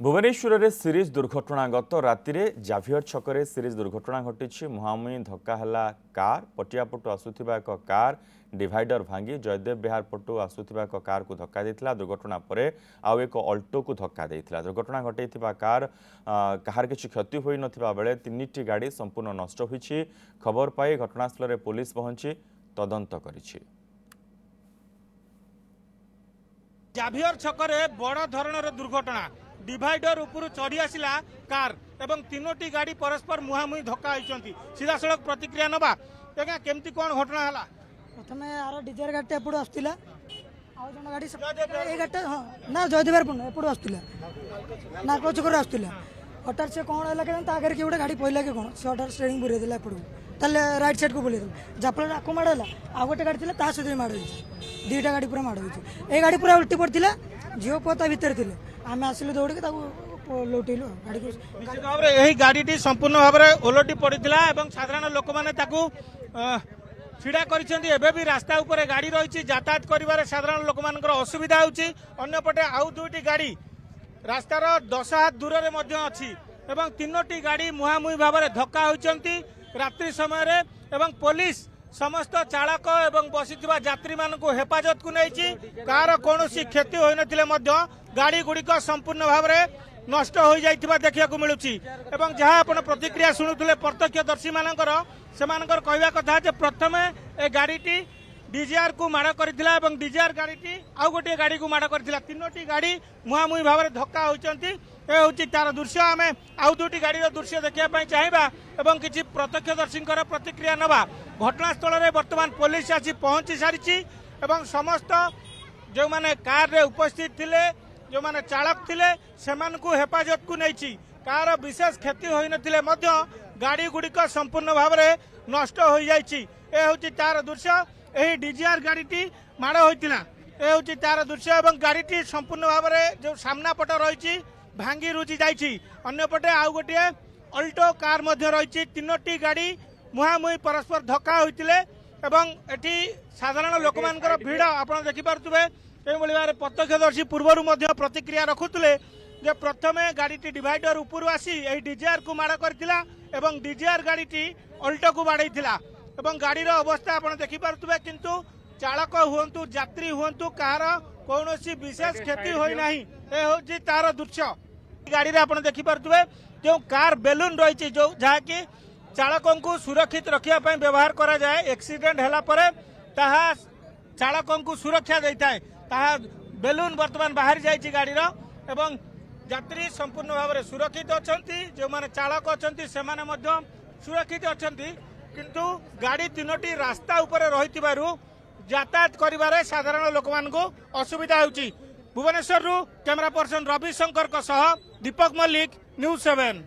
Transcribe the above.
भुवनेश्वर में सीरीज दुर्घटना गत राति जाभियर छकरे सीरीज दुर्घटना घटी मुहांमुही धक्का है कार पटिया पटु आसुथिबा एक कार डिवाइडर भांगी जयदेव बिहार पटु आसुथिबा एक कार को धक्का देथिला। दुर्घटना परे आउ एक अल्टो को धक्का देथिला। दुर्घटना घटैथिबा कार कहार किछि क्षति होई नथिबा बेले तीनिटी गाड़ी संपूर्ण नष्ट होईछि। खबर पाई घटनास्थल में पुलिस पहुंची तदंत करिछि। जाभियर छकरे बड़ धरणर दुर्घटना डिवाइडर उपरू चढ़ी आसला कार एवं तीनोटी गाड़ी परस्पर मुहांमुही धक्का होती। सीधा सड़क प्रतिक्रिया नवा आज्ञा केमती कौन घटना है? प्रथम आर डिजर गाड़ी एपटू आसला आउ जन गाड़ी गाड़ी हाँ ना जयदेवपुर एपटू आसला नाकोचकर आसला हठात से कौन है कि आगे किए गोटे गाड़ी पहला कि कौन से हठात स्टेरिंग बुरे देला एपटू ताले राइट साइड को बुले जहाँफल आपको माड़ है आउ गोटे गाड़ी था सहित माड़ दुईटा गाड़ी पूरा माड़ हो गाड़ी पूरा उल्टी पड़ता झील पुआ ता भितर थे आम आसिलु दौड़ लौटेलु गाड़ी निश्चित भाव में यही गाड़ी संपूर्ण भाव में ओलटी पड़ता और साधारण लोक मैंने छिड़ा कर रास्ता उपर गाड़ी रही यातायात कर साधारण लोक मान असुविधा होपटे आउ दुईटी गाड़ी रास्तार 10 हाथ दूर में अच्छी तीनोटी गाड़ी मुहांमुही भाव में धक्का होती रात्रि समय पुलिस समस्त चालक एवं बसिथिबा यात्री मानक हेफाजत को नहीं कार कौन क्षति होती गाड़ी गुड़िक संपूर्ण भाव में नष्ट हो जाइथिबा देखिया को मिलुची। एवं जहाँ आपण प्रतिक्रिया शुणुले प्रत्यक्षदर्शी मानकर सेमानकर कहवा कथा जे प्रथमे ए गाड़ीटी डीजीआर को माड़ करथिला एवं डीजीआर गाड़ीटी आउ गोटे गाड़ी को माड़ करथिला। तीनोटी गाड़ी मुहांमुही भाव में धक्का होचंती ए होची तार दृश्य। आमे आउ दुटी गाड़ीर दृश्य देखिया पई चाहिबा एवं किछि प्रत्यक्षदर्शींकर प्रतिक्रिया नबा। घटनास्थल में वर्तमान पुलिस आसी पहुंची सारिछि एवं समस्त जो माने कार रे उपस्थित थिले जो माने चालक थिले सेमानकु हेफाजत को नहीं कार विशेष क्षति होई नथिले मध्य गाड़ी गुड़िक संपूर्ण भाव में नष्ट हो जाइछि। ए होची तार दृश्य। एही डीजीआर गाड़ीटी माड़ होइतिला ए होची तार दृश्य एवं गाड़ीटी संपूर्ण भाव में जो सामना पट रही भांगी रुची जाइछि। अन्य पटे आउ गोटे अल्टो कार मध्य रही तीनोटी गाड़ी मुहांमुही परस्पर धक्का होइतिले एवं एठी साधारण लोक मानकर भीड़ आपण देखि पारुथबे। एभली भाव प्रत्यक्षदर्शी पूर्वर प्रतिक्रिया रखुले जे प्रथमे गाड़ीटी डिवाइडर उपरू आसी यही डीजीआर को माड़ करथिला एवं डीजीआर गाड़ीटी अल्टो को बाड़ैथिला एवं गाड़ीर अवस्था आपण देखि पारुथबे किंतु चालक हुंतु यात्री हुंतु कार कौनसी विशेष क्षति होई नाही। ए होची तार दृश्य। गाड़ी रे आपण देखि पारुथबे जो कार बेलून रही जो जहा कि चालकों को सुरक्षित रखिया पय व्यवहार करा जाए एक्सीडेंट हैला परे ताहा चालकों को सुरक्षा देता है ताहा बेलून वर्तमान बाहर जाइछि गाड़ीर एवं यात्री संपूर्ण भाव में सुरक्षित अछंती जो माने चालक अछंती सेमाने मध्य सुरक्षित अछंती किंतु गाड़ी तीनोटी रास्ता ऊपर रहितिबारु यातायात करिबारे साधारण लोक मानकु असुविधा होउछि। भुवनेश्वर कैमरा पर्सन रवि शंकर दीपक मल्लिक न्यूज 7।